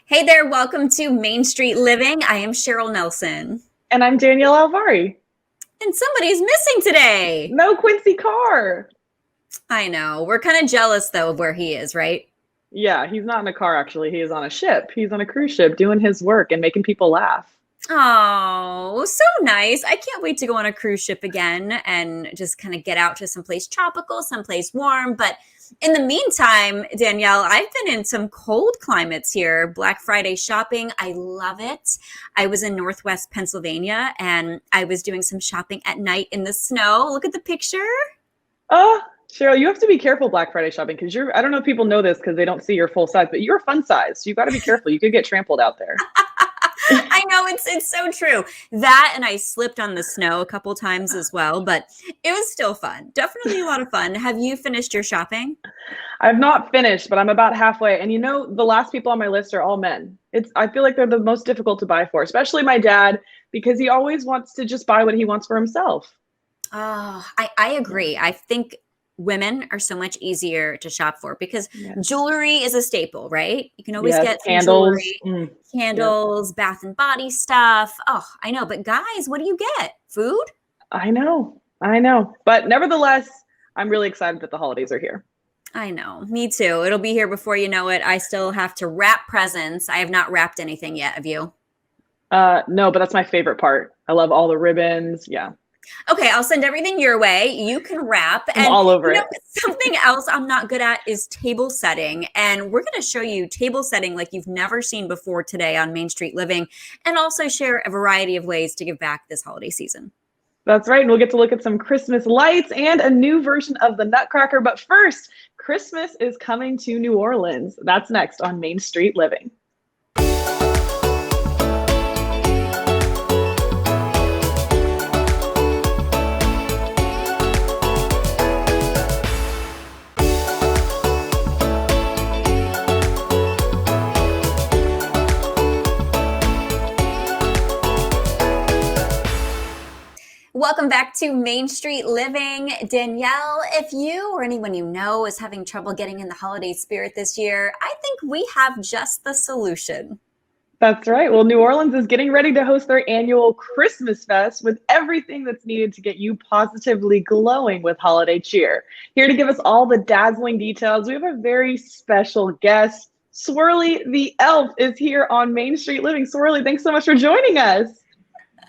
Hey there, welcome to Main Street Living. I am Cheryl Nelson. And I'm Danielle Alvari. And somebody's missing today. No Quincy Carr. I know. We're kind of jealous, though, of where he is, right? Yeah, he's not in a car, actually. He is on a ship. He's on a cruise ship doing his work and making people laugh. Oh, so nice. I can't wait to go on a cruise ship again and just kind of get out to someplace tropical, someplace warm. But in the meantime, Danielle, I've been in some cold climates here. Black Friday shopping. I love it. I was in Northwest Pennsylvania and I was doing some shopping at night in the snow. Look at the picture. Oh, Cheryl, you have to be careful Black Friday shopping because I don't know if people know this because they don't see your full size, but you're fun size. So you got to be careful. You could get trampled out there. I know it's so true. That and I slipped on the snow a couple times as well, but it was still fun. Definitely a lot of fun. Have you finished your shopping? I've not finished, but I'm about halfway. And the last people on my list are all men. I feel like they're the most difficult to buy for, especially my dad, because he always wants to just buy what he wants for himself. Oh, I agree. I think women are so much easier to shop for because jewelry is a staple, right? You can always get some candles, jewelry, candles, bath and body stuff. Oh, I know. But guys, what do you get? Food? I know. But nevertheless, I'm really excited that the holidays are here. I know. Me too. It'll be here before you know it. I still have to wrap presents. I have not wrapped anything yet. Have you? No, but that's my favorite part. I love all the ribbons. Yeah. Okay, I'll send everything your way. You can wrap. I'm all over it. Something else I'm not good at is table setting. And we're going to show you table setting like you've never seen before today on Main Street Living, and also share a variety of ways to give back this holiday season. That's right. And we'll get to look at some Christmas lights and a new version of the Nutcracker. But first, Christmas is coming to New Orleans. That's next on Main Street Living. Welcome back to Main Street Living. Danielle, if you or anyone you know is having trouble getting in the holiday spirit this year, I think we have just the solution. That's right. Well, New Orleans is getting ready to host their annual ChristmasFest with everything that's needed to get you positively glowing with holiday cheer. Here to give us all the dazzling details, we have a very special guest. Swirly the Elf is here on Main Street Living. Swirly, thanks so much for joining us.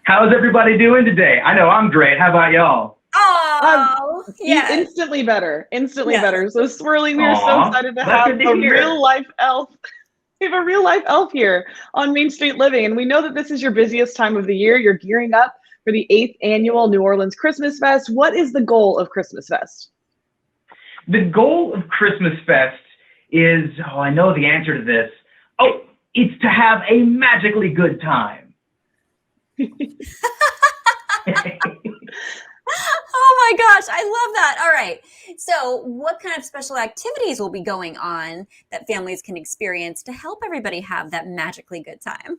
How's everybody doing today? I know I'm great. How about y'all? Oh, yeah. Instantly better. So Swirly, we are so excited to have a real life elf. We have a real life elf here on Main Street Living. And we know that this is your busiest time of the year. You're gearing up for the 8th annual New Orleans Christmas Fest. What is the goal of Christmas Fest? The goal of Christmas Fest is, I know the answer to this. Oh, it's to have a magically good time. Oh my gosh, I love that. All right. So what kind of special activities will be going on that families can experience to help everybody have that magically good time?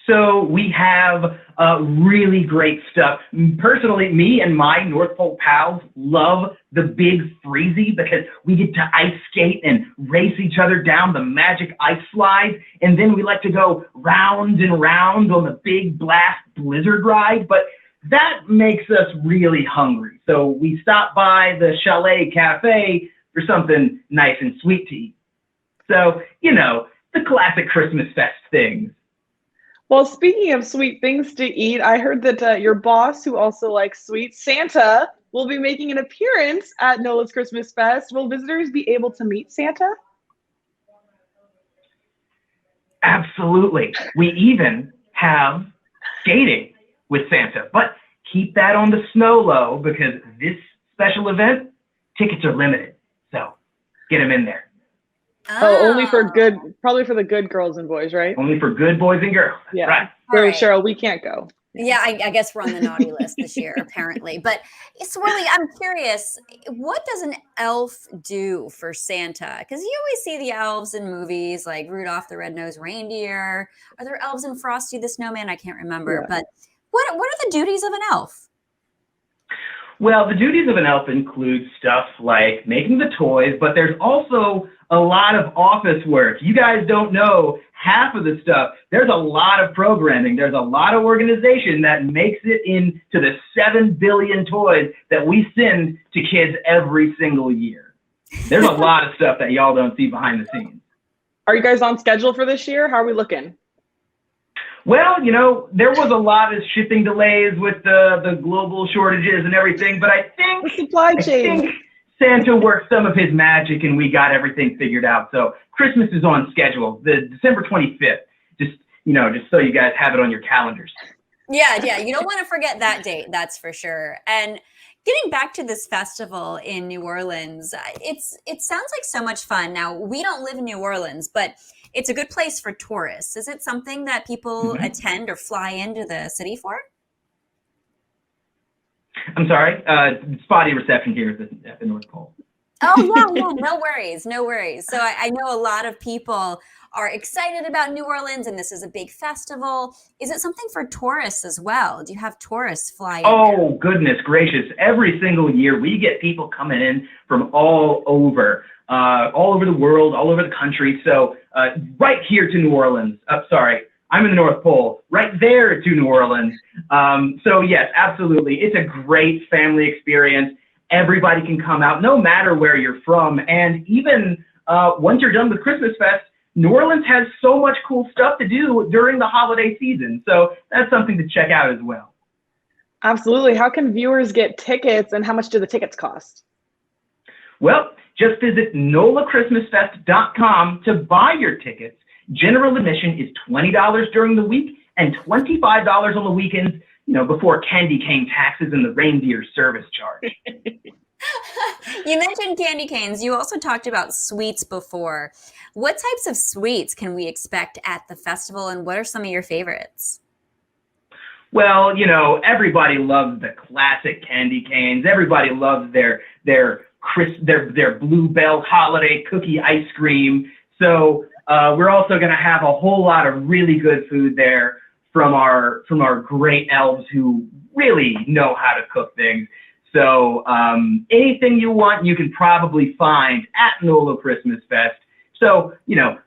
So we have really great stuff. Personally, me and my North Pole pals love the Big Freezy because we get to ice skate and race each other down the magic ice slides. And then we like to go round and round on the Big Blast Blizzard ride. But that makes us really hungry. So we stop by the Chalet Cafe for something nice and sweet to eat. So, the classic Christmas Fest things. Well, speaking of sweet things to eat, I heard that your boss, who also likes sweets, Santa, will be making an appearance at NOLA's Christmas Fest. Will visitors be able to meet Santa? Absolutely. We even have skating with Santa, but keep that on the snow low because this special event, tickets are limited. So get them in there. Oh, only for probably for the good girls and boys, right? Only for good boys and girls. Yeah. Right. So, right. Cheryl, we can't go. Yeah, I guess we're on the naughty list this year, apparently. But Swirly, I'm curious, what does an elf do for Santa? Because you always see the elves in movies like Rudolph the Red-Nosed Reindeer. Are there elves in Frosty the Snowman? I can't remember. Yeah. But what are the duties of an elf? Well, the duties of an elf include stuff like making the toys, but there's also a lot of office work. You guys don't know half of the stuff. There's a lot of programming. There's a lot of organization that makes it into the 7 billion toys that we send to kids every single year. There's a lot of stuff that y'all don't see behind the scenes. Are you guys on schedule for this year? How are we looking? Well, you know, there was a lot of shipping delays with the global shortages and everything, but I The supply chain. think Santa worked some of his magic and we got everything figured out. So Christmas is on schedule, the December 25th. Just so you guys have it on your calendars. Yeah, you don't want to forget that date, that's for sure. And getting back to this festival in New Orleans, it sounds like so much fun. Now, we don't live in New Orleans, but it's a good place for tourists. Is it something that people attend or fly into the city for? I'm sorry, spotty reception here at the North Pole. Oh, yeah, no worries. So I know a lot of people are excited about New Orleans, and this is a big festival. Is it something for tourists as well? Do you have tourists fly in? Oh, goodness gracious. Every single year, we get people coming in from all over the world, all over the country. So right here to New Orleans. I'm in the North Pole, right there to New Orleans. So yes, absolutely. It's a great family experience. Everybody can come out, no matter where you're from. And even once you're done with ChristmasFest, New Orleans has so much cool stuff to do during the holiday season. So that's something to check out as well. Absolutely. How can viewers get tickets, and how much do the tickets cost? Well, just visit NOLAChristmasFest.com to buy your tickets. General admission is $20 during the week and $25 on the weekends, before candy cane taxes and the reindeer service charge. You mentioned candy canes. You also talked about sweets before. What types of sweets can we expect at the festival, and what are some of your favorites? Well, everybody loves the classic candy canes. Everybody loves their Bluebell holiday cookie ice cream. So we're also going to have a whole lot of really good food there from our great elves who really know how to cook things. So anything you want, you can probably find at NOLA Christmas Fest. So,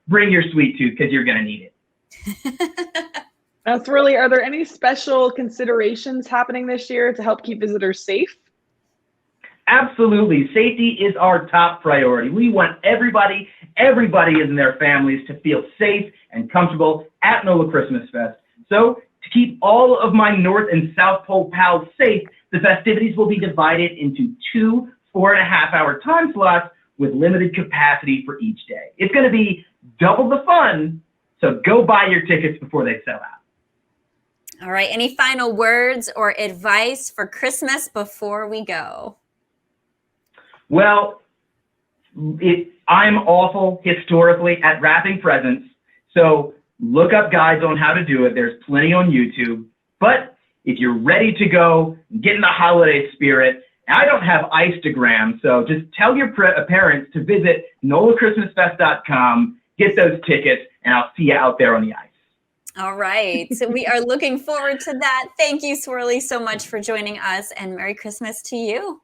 bring your sweet tooth because you're going to need it. Now, Swirly, are there any special considerations happening this year to help keep visitors safe? Absolutely. Safety is our top priority. We want everybody and their families to feel safe and comfortable at NOLA Christmas Fest. So to keep all of my North and South Pole pals safe, the festivities will be divided into 2 4.5-hour time slots with limited capacity for each day. It's going to be double the fun, so go buy your tickets before they sell out. All right. Any final words or advice for Christmas before we go? Well, I'm awful historically at wrapping presents, so look up guides on how to do it. There's plenty on YouTube. But if you're ready to go, get in the holiday spirit. I don't have Instagram, so just tell your parents to visit NOLAChristmasFest.com, get those tickets, and I'll see you out there on the ice. All right. So we are looking forward to that. Thank you, Swirly, so much for joining us, and Merry Christmas to you.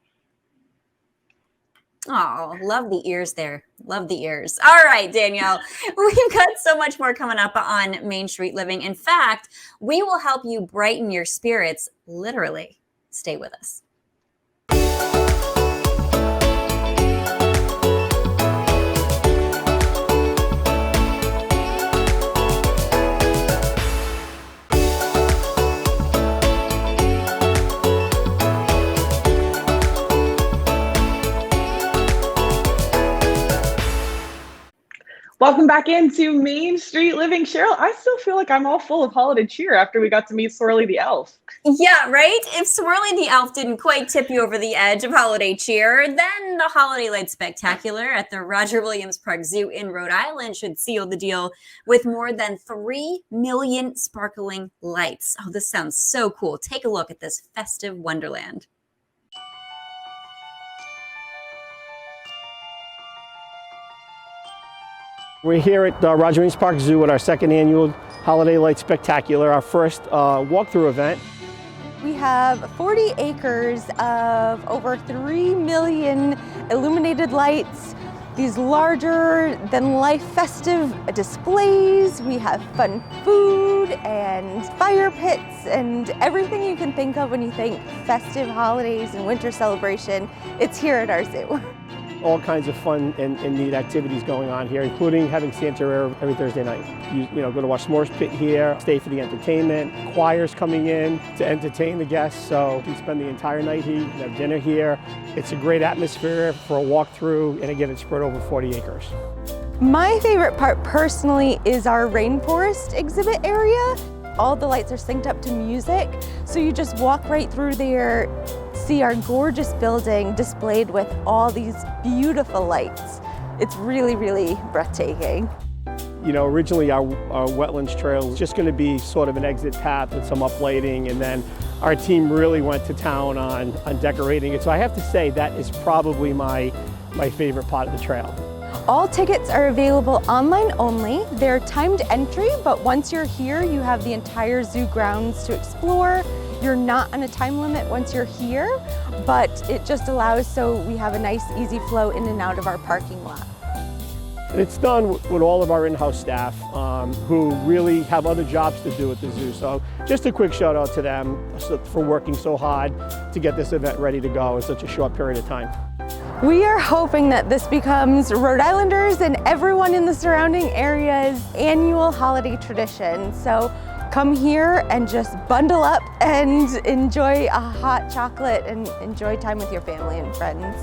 Oh, love the ears there. Love the ears. All right, Danielle, we've got so much more coming up on Main Street Living. In fact, we will help you brighten your spirits, literally. Stay with us. Welcome back into Main Street Living. Cheryl, I still feel like I'm all full of holiday cheer after we got to meet Swirly the Elf. Yeah, right? If Swirly the Elf didn't quite tip you over the edge of holiday cheer, then the Holiday Light Spectacular at the Roger Williams Park Zoo in Rhode Island should seal the deal with more than 3 million sparkling lights. Oh, this sounds so cool. Take a look at this festive wonderland. We're here at Roger Williams Park Zoo at our second annual Holiday Light Spectacular, our first walkthrough event. We have 40 acres of over 3 million illuminated lights these larger than life festive displays. We have fun food and fire pits and everything you can think of when you think festive holidays and winter celebration. It's here at our zoo. All kinds of fun and neat activities going on here, including having Santa every Thursday night. You know, go to our s'mores pit here, stay for the entertainment, choirs coming in to entertain the guests, so you spend the entire night here, you can have dinner here. It's a great atmosphere for a walkthrough, and again, it's spread over 40 acres. My favorite part personally is our rainforest exhibit area. All the lights are synced up to music, so you just walk right through there, see our gorgeous building displayed with all these beautiful lights. It's really, really breathtaking. You know, originally our wetlands trail was just going to be sort of an exit path with some uplighting, and then our team really went to town on decorating it. So I have to say that is probably my favorite part of the trail. All tickets are available online only. They're timed entry, but once you're here, you have the entire zoo grounds to explore. You're not on a time limit once you're here, but it just allows so we have a nice, easy flow in and out of our parking lot. And it's done with all of our in-house staff who really have other jobs to do at the zoo. So just a quick shout out to them for working so hard to get this event ready to go in such a short period of time. We are hoping that this becomes Rhode Islanders and everyone in the surrounding area's annual holiday tradition. So come here and just bundle up and enjoy a hot chocolate and enjoy time with your family and friends.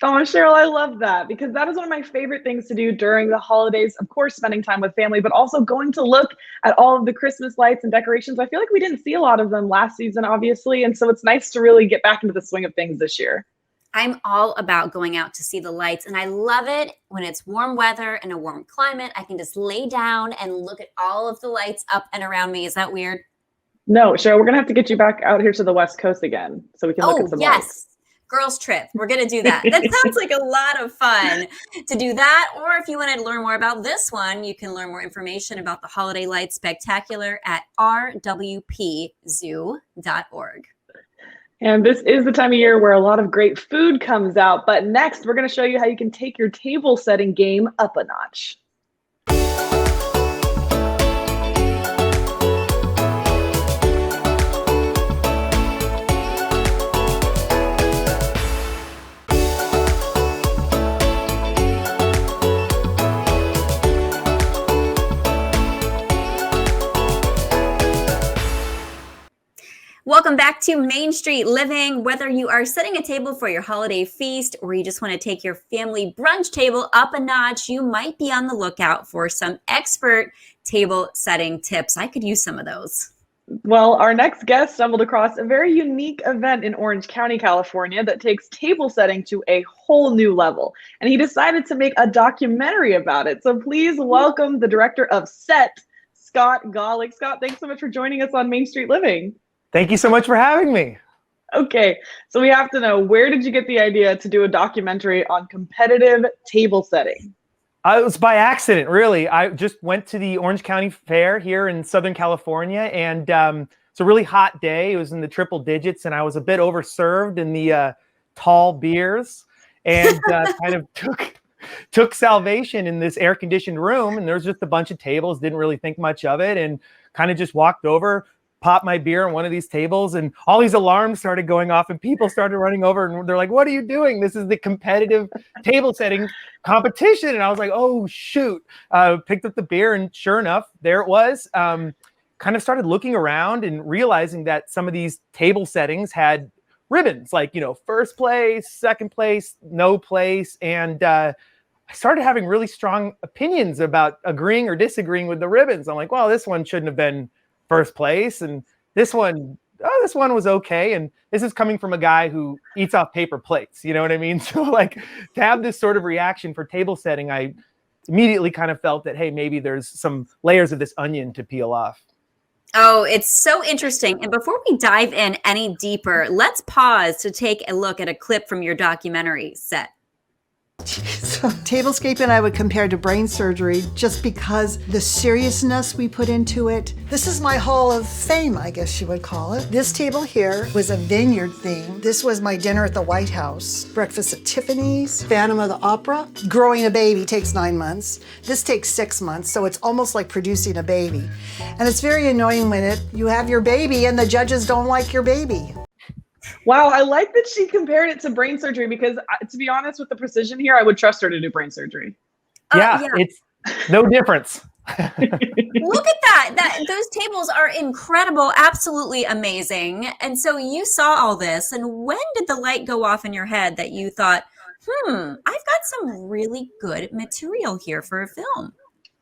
Oh, Cheryl, I love that because that is one of my favorite things to do during the holidays. Of course, spending time with family, but also going to look at all of the Christmas lights and decorations. I feel like we didn't see a lot of them last season, obviously. And so it's nice to really get back into the swing of things this year. I'm all about going out to see the lights, and I love it when it's warm weather and a warm climate. I can just lay down and look at all of the lights up and around me. Is that weird? No, Cheryl, we're going to have to get you back out here to the West Coast again so we can look at some lights. Girls trip. We're going to do that. That sounds like a lot of fun to do that. Or if you want to learn more about this one, you can learn more information about the Holiday Lights Spectacular at rwpzoo.org. And this is the time of year where a lot of great food comes out. But next, we're going to show you how you can take your table setting game up a notch. Welcome back to Main Street Living. Whether you are setting a table for your holiday feast or you just want to take your family brunch table up a notch, you might be on the lookout for some expert table setting tips. I could use some of those. Well, our next guest stumbled across a very unique event in Orange County, California that takes table setting to a whole new level. And he decided to make a documentary about it. So please welcome the director of SET, Scott Golick. Scott, thanks so much for joining us on Main Street Living. Thank you so much for having me. Okay, so we have to know, where did you get the idea to do a documentary on competitive table setting? It was by accident, really. I just went to the Orange County Fair here in Southern California, and it's a really hot day. It was in the triple digits, and I was a bit overserved in the tall beers, and kind of took salvation in this air-conditioned room, and there was just a bunch of tables, didn't really think much of it, and kind of just walked over, popped my beer on one of these tables, and all these alarms started going off and people started running over and they're like, "What are you doing? This is the competitive table setting competition." And I was like, "Oh, shoot." Picked up the beer and sure enough, there it was. Kind of started looking around and realizing that some of these table settings had ribbons, like, you know, first place, second place, no place. And I started having really strong opinions about agreeing or disagreeing with the ribbons. I'm like, well, this one shouldn't have been first place, and this one was okay. And this is coming from a guy who eats off paper plates, you know what I mean? So like, to have this sort of reaction for table setting, I immediately kind of felt that, hey, maybe there's some layers of this onion to peel off. Oh, it's so interesting. And before we dive in any deeper, let's pause to take a look at a clip from your documentary, Set. Jeez. Tablescaping I would compare to brain surgery just because the seriousness we put into it. This is my hall of fame, I guess you would call it. This table here was a vineyard theme. This was my dinner at the White House. Breakfast at Tiffany's, Phantom of the Opera. Growing a baby takes 9 months. This takes 6 months, so it's almost like producing a baby. And it's very annoying when you have your baby and the judges don't like your baby. Wow, I like that she compared it to brain surgery because, to be honest, with the precision here, I would trust her to do brain surgery. Yeah, it's no difference. Look at that. Those tables are incredible, absolutely amazing. And so you saw all this, and when did the light go off in your head that you thought, I've got some really good material here for a film?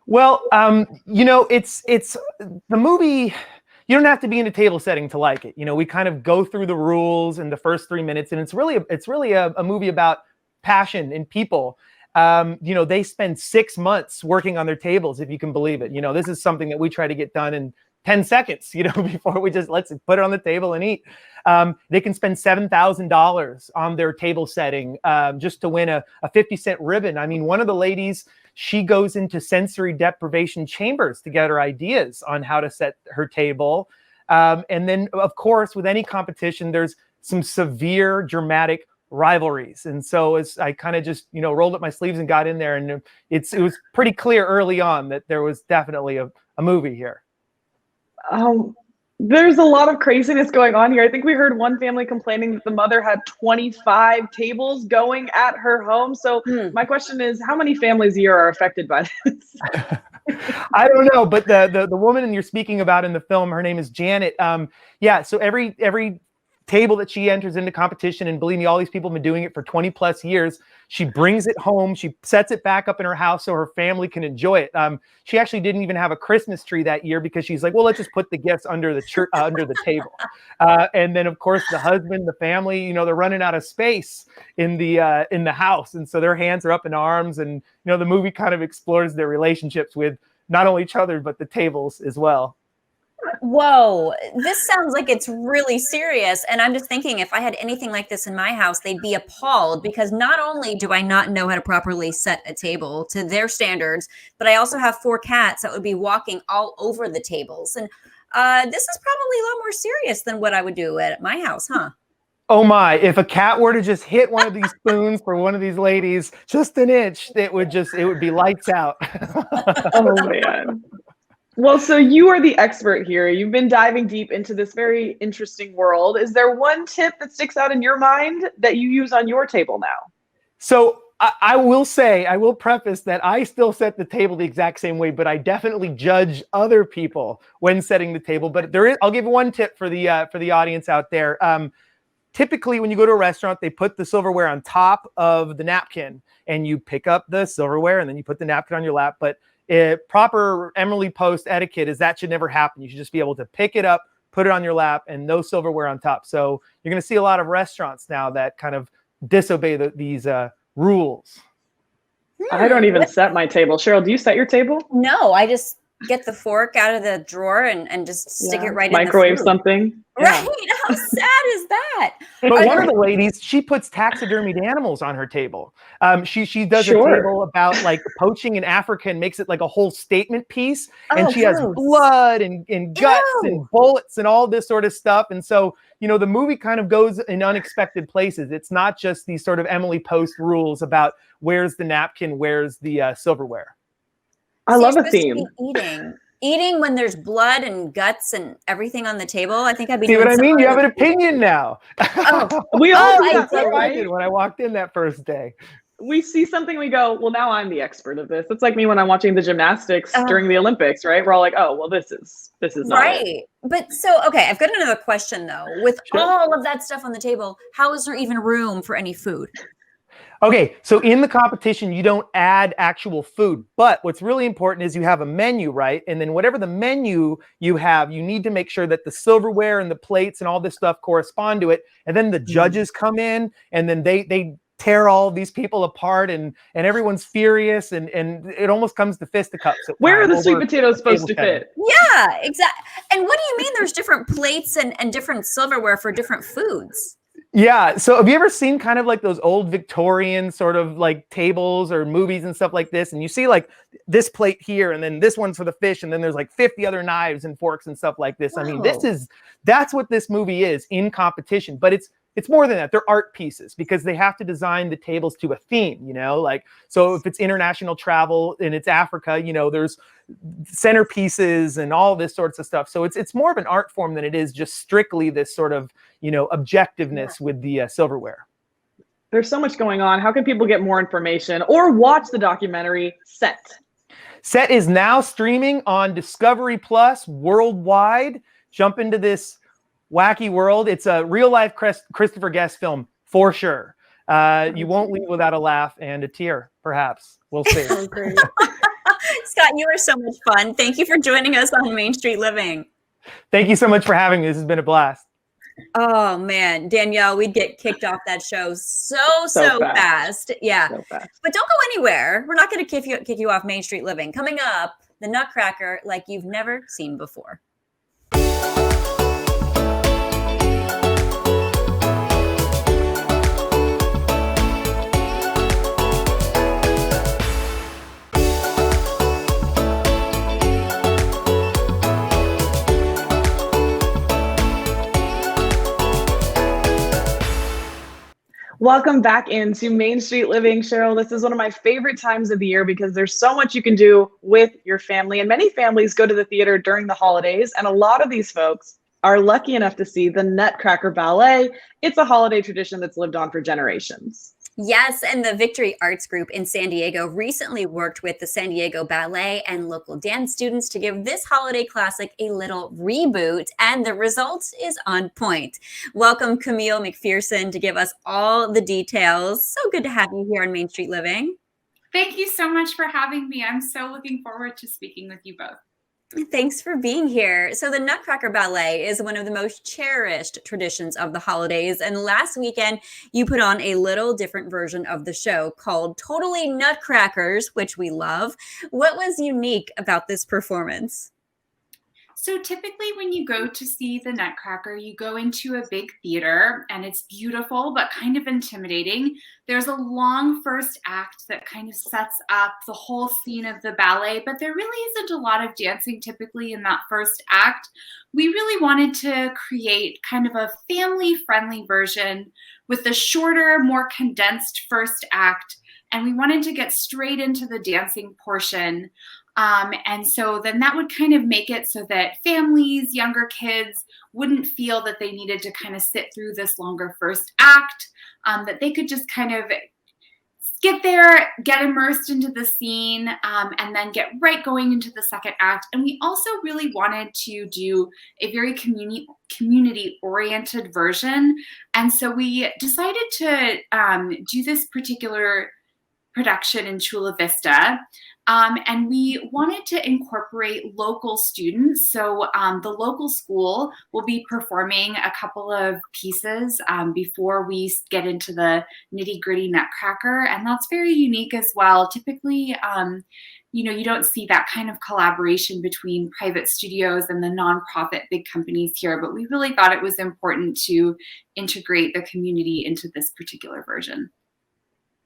Well, it's the movie. You don't have to be in a table setting to like it. We kind of go through the rules in the first 3 minutes, and it's really a movie about passion and people. They spend 6 months working on their tables, if you can believe it. This is something that we try to get done in 10 seconds, before we just let's put it on the table and eat. They can spend $7,000 on their table setting just to win a 50-cent ribbon. I mean, one of the ladies, she goes into sensory deprivation chambers to get her ideas on how to set her table. And then, of course, with any competition, there's some severe dramatic rivalries. And so as I kind of just, rolled up my sleeves and got in there, and it was pretty clear early on that there was definitely a movie here. There's a lot of craziness going on here. I think we heard one family complaining that the mother had 25 tables going at her home. So my question is, how many families a year are affected by this? I don't know, but the woman you're speaking about in the film, her name is Janet. So every table that she enters into competition, and believe me, all these people have been doing it for 20 plus years. She brings it home. She sets it back up in her house so her family can enjoy it. She actually didn't even have a Christmas tree that year because she's like, well, let's just put the gifts under the table. And then of course the husband, the family, they're running out of space in the house. And so their hands are up in arms, and, the movie kind of explores their relationships with not only each other, but the tables as well. Whoa, this sounds like it's really serious. And I'm just thinking, if I had anything like this in my house, they'd be appalled, because not only do I not know how to properly set a table to their standards, but I also have 4 cats that would be walking all over the tables. And this is probably a lot more serious than what I would do at my house, huh? Oh my, if a cat were to just hit one of these spoons for one of these ladies just an inch, it would be lights out. Oh man. Well, so you are the expert here. You've been diving deep into this very interesting world. Is there one tip that sticks out in your mind that you use on your table now? So I will preface that I still set the table the exact same way, but I definitely judge other people when setting the table. But I'll give one tip for the audience out there. Typically, when you go to a restaurant, they put the silverware on top of the napkin, and you pick up the silverware, and then you put the napkin on your lap. But proper Emily Post etiquette is that should never happen. You should just be able to pick it up, put it on your lap, and no silverware on top. So you're going to see a lot of restaurants now that kind of disobey these rules. I don't even set my table. Cheryl, do you set your table? No, I just get the fork out of the drawer and just stick it right in the microwave food. Something. Right? How sad is that? But one of the ladies, she puts taxidermied animals on her table. She does a table about like poaching in Africa and makes it like a whole statement piece. And she has blood and guts and bullets and all this sort of stuff. And so, the movie kind of goes in unexpected places. It's not just these sort of Emily Post rules about where's the napkin, where's the silverware. I love a theme. Eating when there's blood and guts and everything on the table. I think I'd be. See what I mean? You have an opinion now. We all do that, right? When I walked in that first day. We see something, we go, well, now I'm the expert of this. It's like me when I'm watching the gymnastics during the Olympics, right? We're all like, oh, well, this is not right. It. But so, okay, I've got another question though. With all of that stuff on the table, how is there even room for any food? Okay, so in the competition, you don't add actual food, but what's really important is you have a menu, right? And then whatever the menu you have, you need to make sure that the silverware and the plates and all this stuff correspond to it. And then the judges come in, and then they tear all these people apart, and everyone's furious, and it almost comes to fisticuffs. Where are the sweet potatoes supposed to fit? Yeah, exactly. And what do you mean there's different plates and different silverware for different foods? Yeah. So have you ever seen kind of like those old Victorian sort of like tables or movies and stuff like this? And you see like this plate here, and then this one's for the fish, and then there's like 50 other knives and forks and stuff like this. I mean, Wow. that's what this movie is in competition, but it's more than that. They're art pieces because they have to design the tables to a theme, like, so if it's international travel and it's Africa, there's centerpieces and all this sorts of stuff. So it's more of an art form than it is just strictly this sort of, objectiveness with the silverware. There's so much going on. How can people get more information or watch the documentary Set? Set is now streaming on Discovery Plus worldwide. Jump into this wacky world. It's a real life Christopher Guest film for sure. You won't leave without a laugh and a tear, perhaps. We'll see. Oh, great. Scott, you are so much fun. Thank you for joining us on Main Street Living. Thank you so much for having me. This has been a blast. Oh man, Danielle, we'd get kicked off that show so fast. Yeah. So fast. But don't go anywhere. We're not going to kick you off Main Street Living. Coming up, the Nutcracker like you've never seen before. Welcome back into Main Street Living, Cheryl. This is one of my favorite times of the year because there's so much you can do with your family. And many families go to the theater during the holidays. And a lot of these folks are lucky enough to see the Nutcracker Ballet. It's a holiday tradition that's lived on for generations. Yes, and the Victory Arts Group in San Diego recently worked with the San Diego Ballet and local dance students to give this holiday classic a little reboot, and the result is on point. Welcome, Camille McPherson, to give us all the details. So good to have you here on Main Street Living. Thank you so much for having me. I'm so looking forward to speaking with you both. Thanks for being here. So the Nutcracker Ballet is one of the most cherished traditions of the holidays. And last weekend, you put on a little different version of the show called Totally Nutcrackers, which we love. What was unique about this performance? So typically when you go to see the Nutcracker, you go into a big theater and it's beautiful, but kind of intimidating. There's a long first act that kind of sets up the whole scene of the ballet, but there really isn't a lot of dancing typically in that first act. We really wanted to create kind of a family-friendly version with a shorter, more condensed first act, and we wanted to get straight into the dancing portion. And so then that would kind of make it so that families, younger kids wouldn't feel that they needed to kind of sit through this longer first act, that they could just kind of get there, get immersed into the scene, and then get right going into the second act. And we also really wanted to do a very community-oriented version. And so we decided to do this particular production in Chula Vista. And we wanted to incorporate local students. So the local school will be performing a couple of pieces before we get into the nitty-gritty Nutcracker. And that's very unique as well. Typically, you don't see that kind of collaboration between private studios and the nonprofit big companies here. But we really thought it was important to integrate the community into this particular version.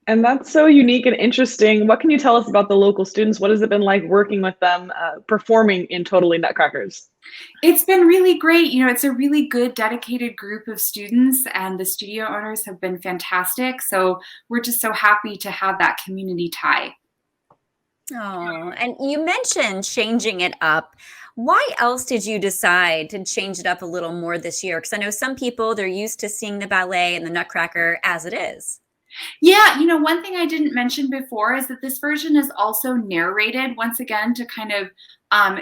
And that's so unique and interesting. What can you tell us about the local students? What has it been like working with them, performing in Totally Nutcrackers? It's been really great. It's a really good, dedicated group of students, and the studio owners have been fantastic. So we're just so happy to have that community tie. Oh, and you mentioned changing it up. Why else did you decide to change it up a little more this year? Because I know some people, they're used to seeing the ballet and the Nutcracker as it is. Yeah, one thing I didn't mention before is that this version is also narrated, once again, to kind of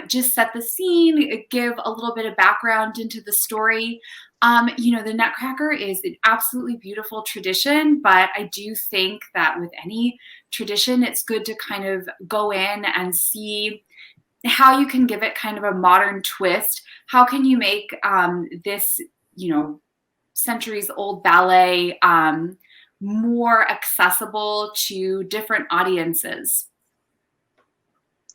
just set the scene, give a little bit of background into the story. The Nutcracker is an absolutely beautiful tradition, but I do think that with any tradition, it's good to kind of go in and see how you can give it kind of a modern twist. How can you make this, centuries-old ballet more accessible to different audiences?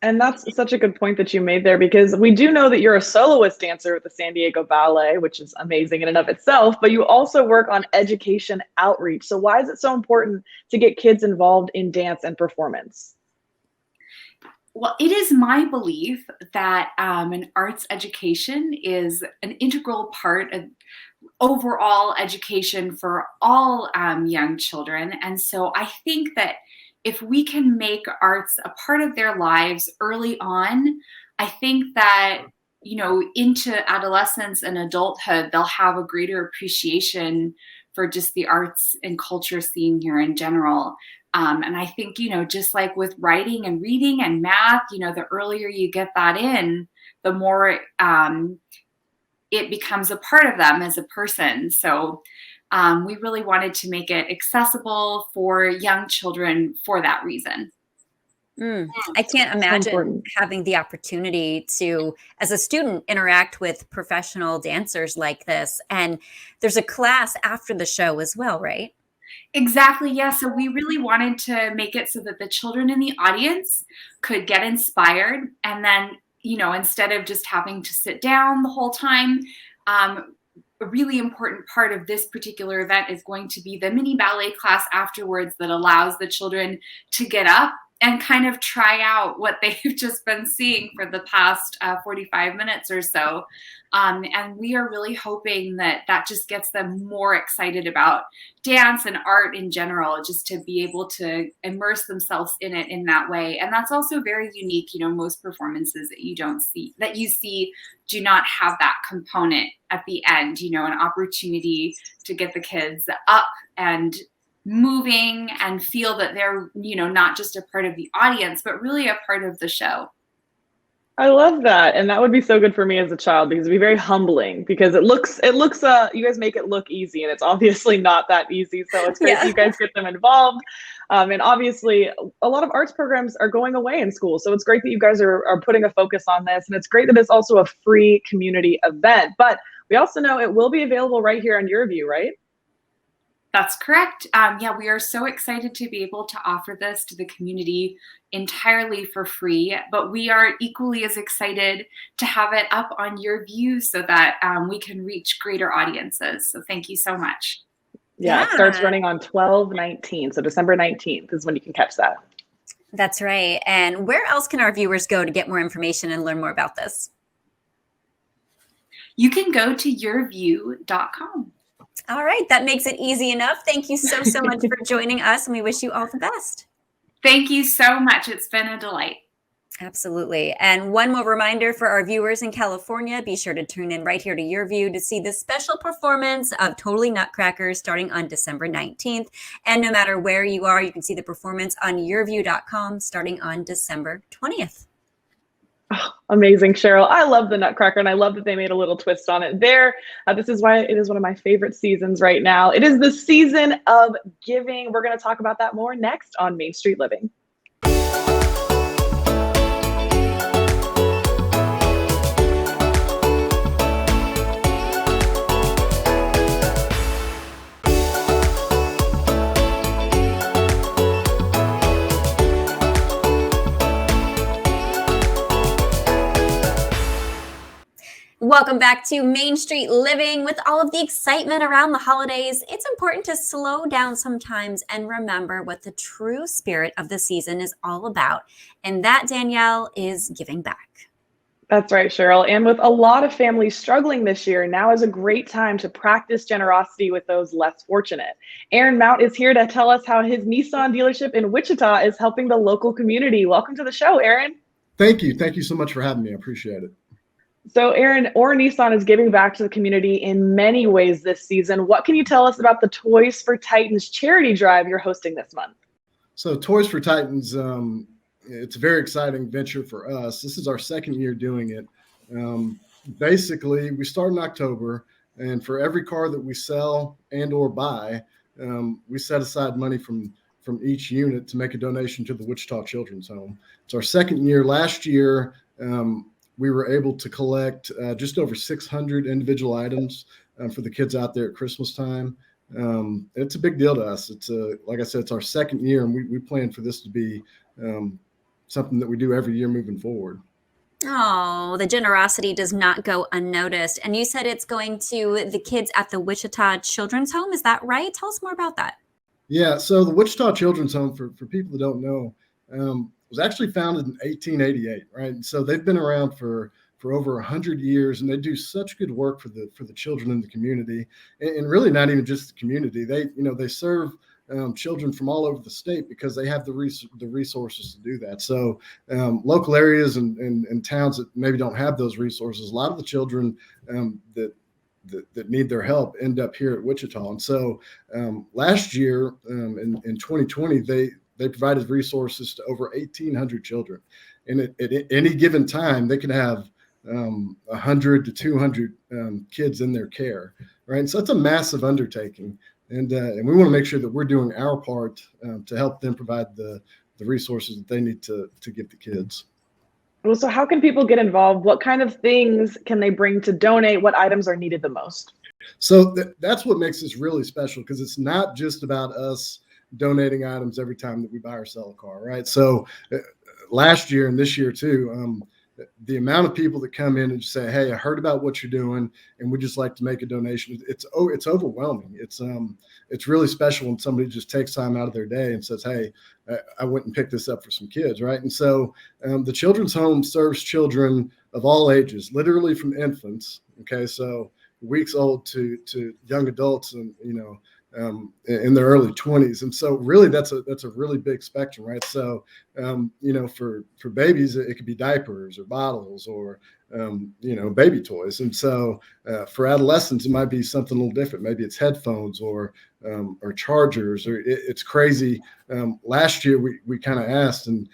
And that's such a good point that you made there, because we do know that you're a soloist dancer with the San Diego Ballet, which is amazing in and of itself, but you also work on education outreach. So why is it so important to get kids involved in dance and performance? Well, it is my belief that an arts education is an integral part of overall education for all young children. And so I think that if we can make arts a part of their lives early on, I think that, into adolescence and adulthood, they'll have a greater appreciation for just the arts and culture scene here in general. And I think, just like with writing and reading and math, the earlier you get that in, the more it becomes a part of them as a person. So we really wanted to make it accessible for young children for that reason. I can't imagine having the opportunity to, as a student, interact with professional dancers like this. And there's a class after the show as well, right? Exactly. Yeah. So we really wanted to make it so that the children in the audience could get inspired. And then, instead of just having to sit down the whole time, a really important part of this particular event is going to be the mini ballet class afterwards that allows the children to get up and kind of try out what they've just been seeing for the past 45 minutes or so. And we are really hoping that just gets them more excited about dance and art in general, just to be able to immerse themselves in it in that way. And that's also very unique. Most performances that you see do not have that component at the end, an opportunity to get the kids up and moving and feel that they're, not just a part of the audience, but really a part of the show. I love that. And that would be so good for me as a child, because it'd be very humbling, because it looks, you guys make it look easy, and it's obviously not that easy. So it's great that you guys get them involved. And obviously a lot of arts programs are going away in school. So it's great that you guys are putting a focus on this. And it's great that it's also a free community event, but we also know it will be available right here on Your View, right? That's correct. We are so excited to be able to offer this to the community entirely for free, but we are equally as excited to have it up on Your View so that we can reach greater audiences. So thank you so much. Yeah, it starts running on 12/19. So December 19th is when you can catch that. That's right. And where else can our viewers go to get more information and learn more about this? You can go to yourview.com. All right. That makes it easy enough. Thank you so much for joining us, and we wish you all the best. Thank you so much. It's been a delight. Absolutely. And one more reminder for our viewers in California, be sure to tune in right here to Your View to see the special performance of Totally Nutcracker starting on December 19th. And no matter where you are, you can see the performance on yourview.com starting on December 20th. Oh, amazing, Cheryl. I love the Nutcracker, and I love that they made a little twist on it there. This is why it is one of my favorite seasons right now. It is the season of giving. We're going to talk about that more next on Main Street Living. Welcome back to Main Street Living. With all of the excitement around the holidays, it's important to slow down sometimes and remember what the true spirit of the season is all about. And that, Danielle, is giving back. That's right, Cheryl. And with a lot of families struggling this year, now is a great time to practice generosity with those less fortunate. Aaron Mount is here to tell us how his Nissan dealership in Wichita is helping the local community. Welcome to the show, Aaron. Thank you. Thank you so much for having me. I appreciate it. So Aaron, Or Nissan is giving back to the community in many ways this season. What can you tell us about the Toys for Titans charity drive you're hosting this month? So Toys for Titans, it's a very exciting venture for us. This is our second year doing it. Basically, we start in October, and for every car that we sell and or buy, we set aside money from each unit to make a donation to the Wichita Children's Home. It's our second year. Last year, we were able to collect just over 600 individual items for the kids out there at Christmas time. It's a big deal to us. It's like I said, it's our second year, and we plan for this to be something that we do every year moving forward. Oh, the generosity does not go unnoticed. And you said it's going to the kids at the Wichita Children's Home. Is that right? Tell us more about that. Yeah, so the Wichita Children's Home, for people that don't know, was actually founded in 1888, right? And so they've been around for over 100 years, and they do such good work for the children in the community, and really not even just the community. They serve children from all over the state because they have the resources to do that. So local areas and towns that maybe don't have those resources, a lot of the children that need their help end up here at Wichita. And so last year in 2020, they provided resources to over 1,800 children. And at any given time, they can have 100 to 200 kids in their care, right? And so it's a massive undertaking. And we want to make sure that we're doing our part to help them provide the resources that they need to give the kids. Well, so how can people get involved? What kind of things can they bring to donate? What items are needed the most? So that's what makes this really special, because it's not just about us donating items every time that we buy or sell a car, right? So last year and this year too, the amount of people that come in and just say, "Hey, I heard about what you're doing, and we'd just like to make a donation." It's overwhelming. It's really special when somebody just takes time out of their day and says, "Hey, I went and picked this up for some kids," right? And so the Children's Home serves children of all ages, literally from infants. Okay, so weeks old to young adults, and in their early 20s. And so really that's a really big spectrum, right? So, for babies, it could be diapers or bottles or, baby toys. And so for adolescents, it might be something a little different. Maybe it's headphones or chargers, or it's crazy. Last year we kind of asked, and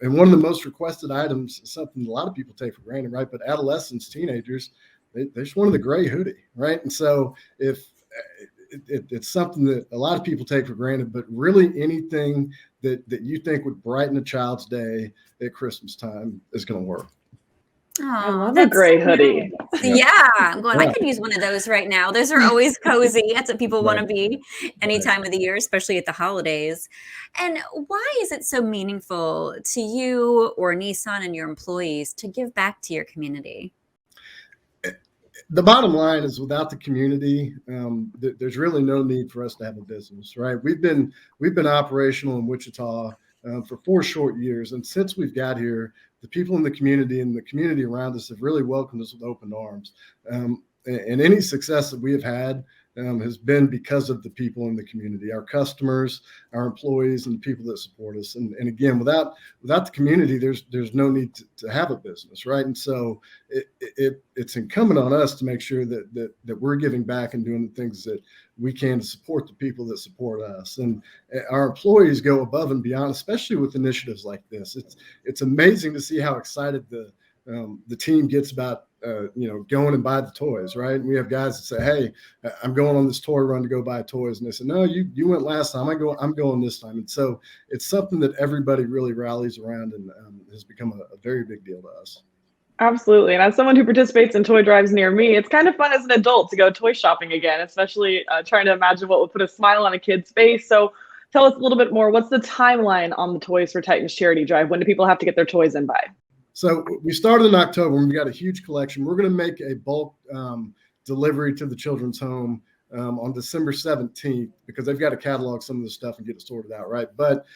one of the most requested items is something a lot of people take for granted, right? But adolescents, teenagers, they just wanted the gray hoodie, right? And so it's something that a lot of people take for granted, but really anything that you think would brighten a child's day at Christmas time is going to work. Oh, I love a gray hoodie. Yeah, I'm going, I could use one of those right now. Those are always cozy. That's what people want to be any time of the year, especially at the holidays. And why is it so meaningful to you or Nissan and your employees to give back to your community? The bottom line is, without the community, there's really no need for us to have a business, right? We've been operational in Wichita for 4 short years, and since we've got here, the people in the community and the community around us have really welcomed us with open arms. And any success that we have had has been because of the people in the community, our customers, our employees, and the people that support us. And again, without the community, there's no need to have a business, right? And so it's incumbent on us to make sure that we're giving back and doing the things that we can to support the people that support us. And our employees go above and beyond, especially with initiatives like this. It's amazing to see how excited the team gets about going and buy the toys, right? And we have guys that say, "Hey, I'm going on this toy run to go buy toys," and they say, "No, you went last time. I'm going this time." And so it's something that everybody really rallies around, and has become a very big deal to us. Absolutely. And as someone who participates in toy drives near me, it's kind of fun as an adult to go toy shopping again, especially trying to imagine what would put a smile on a kid's face. So tell us a little bit more. What's the timeline on the Toys for Titans charity drive? When do people have to get their toys in by? So we started in October, and we got a huge collection. We're going to make a bulk delivery to the Children's Home on December 17th, because they've got to catalog some of the stuff and get it sorted out, right? But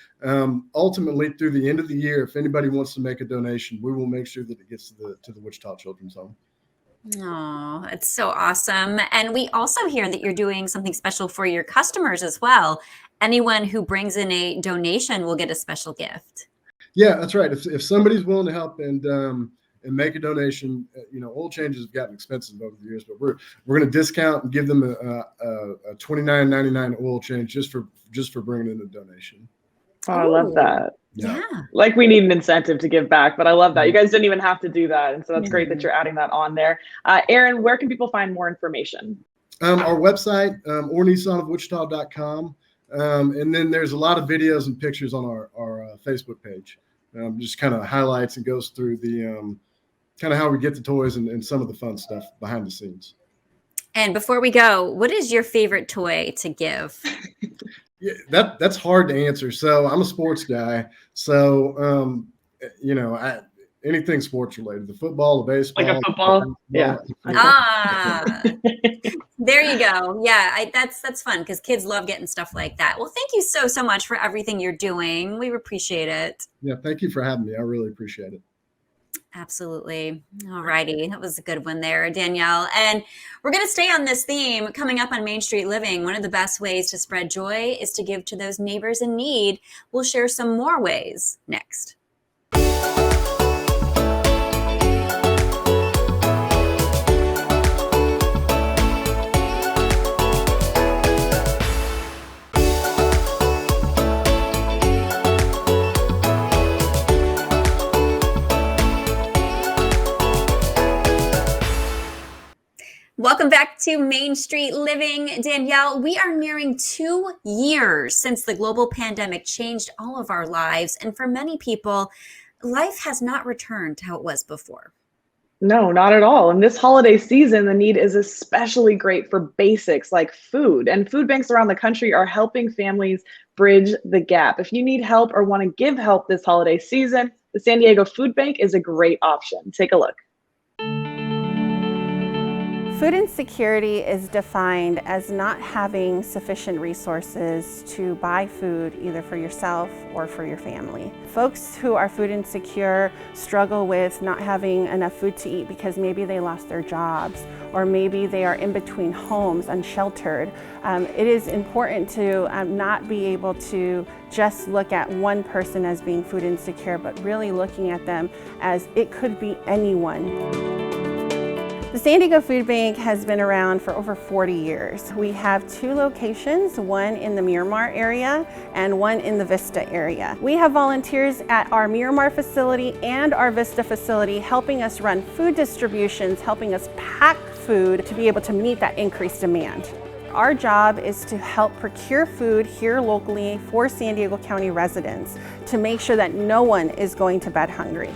ultimately, through the end of the year, if anybody wants to make a donation, we will make sure that it gets to the Wichita Children's Home. Oh, it's so awesome. And we also hear that you're doing something special for your customers as well. Anyone who brings in a donation will get a special gift. Yeah, that's right. If somebody's willing to help and make a donation, oil changes have gotten expensive over the years, but we're going to discount and give them a $29.99 oil change just for bringing in a donation. Oh, I love that. Yeah. Like, we need an incentive to give back, but I love that. You guys didn't even have to do that. And so that's great that you're adding that on there. Aaron, where can people find more information? Our website, or nissanofwichita.com. And then there's a lot of videos and pictures on our Facebook page. Just kind of highlights and goes through the kind of how we get the toys and some of the fun stuff behind the scenes. And before we go, what is your favorite toy to give? Yeah, that's hard to answer. So I'm a sports guy. So anything sports related, the football, the baseball, like a football. Yeah. There you go. Yeah, that's fun because kids love getting stuff like that. Well, thank you so much for everything you're doing. We appreciate it. Yeah, thank you for having me. I really appreciate it. Absolutely. All righty. That was a good one there, Danielle. And we're going to stay on this theme coming up on Main Street Living. One of the best ways to spread joy is to give to those neighbors in need. We'll share some more ways next. Welcome back to Main Street Living. Danielle, we are nearing 2 years since the global pandemic changed all of our lives. And for many people, life has not returned to how it was before. No, not at all. And this holiday season, the need is especially great for basics like food. And food banks around the country are helping families bridge the gap. If you need help or want to give help this holiday season, the San Diego Food Bank is a great option. Take a look. Food insecurity is defined as not having sufficient resources to buy food either for yourself or for your family. Folks who are food insecure struggle with not having enough food to eat because maybe they lost their jobs or maybe they are in between homes, unsheltered. It is important to not be able to just look at one person as being food insecure, but really looking at them as it could be anyone. The San Diego Food Bank has been around for over 40 years. We have 2 locations, one in the Miramar area and one in the Vista area. We have volunteers at our Miramar facility and our Vista facility helping us run food distributions, helping us pack food to be able to meet that increased demand. Our job is to help procure food here locally for San Diego County residents to make sure that no one is going to bed hungry.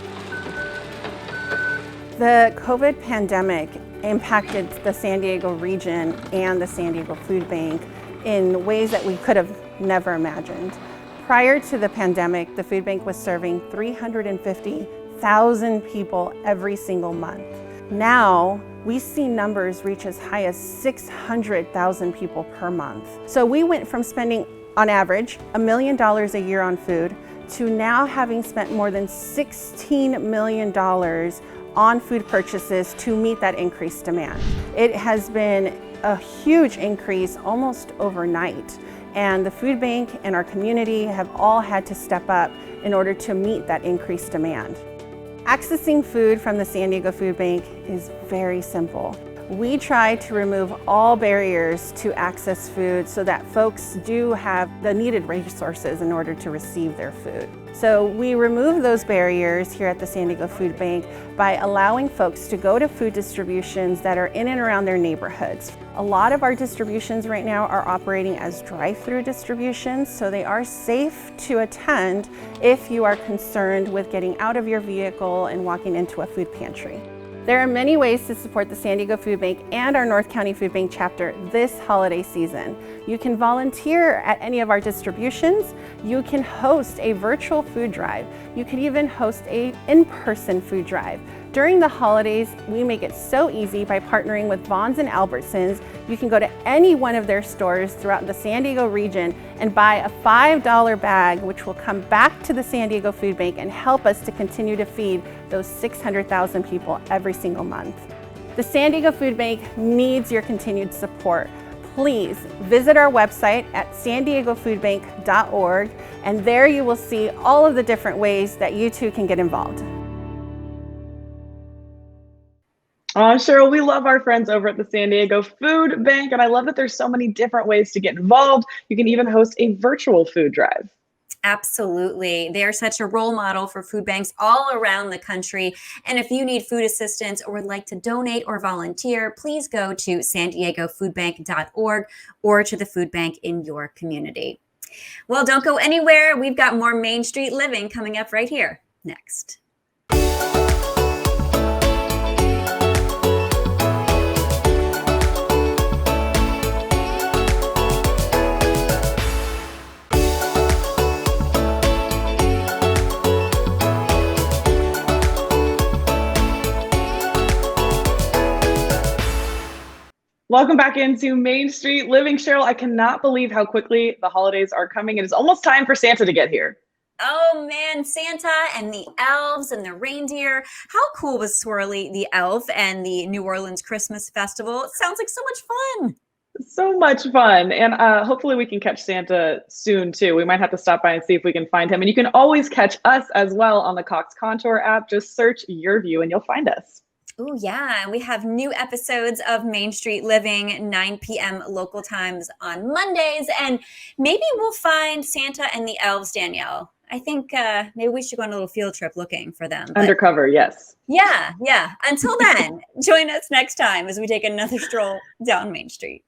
The COVID pandemic impacted the San Diego region and the San Diego Food Bank in ways that we could have never imagined. Prior to the pandemic, the food bank was serving 350,000 people every single month. Now, we see numbers reach as high as 600,000 people per month. So we went from spending, on average, $1 million a year on food to now having spent more than $16 million on food purchases to meet that increased demand. It has been a huge increase almost overnight, and the food bank and our community have all had to step up in order to meet that increased demand. Accessing food from the San Diego Food Bank is very simple. We try to remove all barriers to access food so that folks do have the needed resources in order to receive their food. So we remove those barriers here at the San Diego Food Bank by allowing folks to go to food distributions that are in and around their neighborhoods. A lot of our distributions right now are operating as drive-through distributions, so they are safe to attend if you are concerned with getting out of your vehicle and walking into a food pantry. There are many ways to support the San Diego Food Bank and our North County Food Bank chapter this holiday season. You can volunteer at any of our distributions. You can host a virtual food drive. You can even host an in-person food drive. During the holidays, we make it so easy by partnering with Vons and Albertsons. You can go to any one of their stores throughout the San Diego region and buy a $5 bag, which will come back to the San Diego Food Bank and help us to continue to feed those 600,000 people every single month. The San Diego Food Bank needs your continued support. Please visit our website at sandiegofoodbank.org, and there you will see all of the different ways that you too can get involved. Oh, Cheryl, we love our friends over at the San Diego Food Bank, and I love that there's so many different ways to get involved. You can even host a virtual food drive. Absolutely. They're such a role model for food banks all around the country. And if you need food assistance or would like to donate or volunteer, please go to sandiegofoodbank.org or to the food bank in your community. Well, don't go anywhere. We've got more Main Street Living coming up right here next. Welcome back into Main Street Living. Cheryl, I cannot believe how quickly the holidays are coming. It is almost time for Santa to get here. Oh man, Santa and the elves and the reindeer. How cool was Swirly the Elf and the New Orleans Christmas Festival? It sounds like so much fun. So much fun. And hopefully we can catch Santa soon too. We might have to stop by and see if we can find him. And you can always catch us as well on the Cox Contour app. Just search Your View and you'll find us. Oh, yeah. We have new episodes of Main Street Living, 9 p.m. local times on Mondays. And maybe we'll find Santa and the elves, Danielle. I think maybe we should go on a little field trip looking for them. Undercover, yes. Yeah. Until then, join us next time as we take another stroll down Main Street.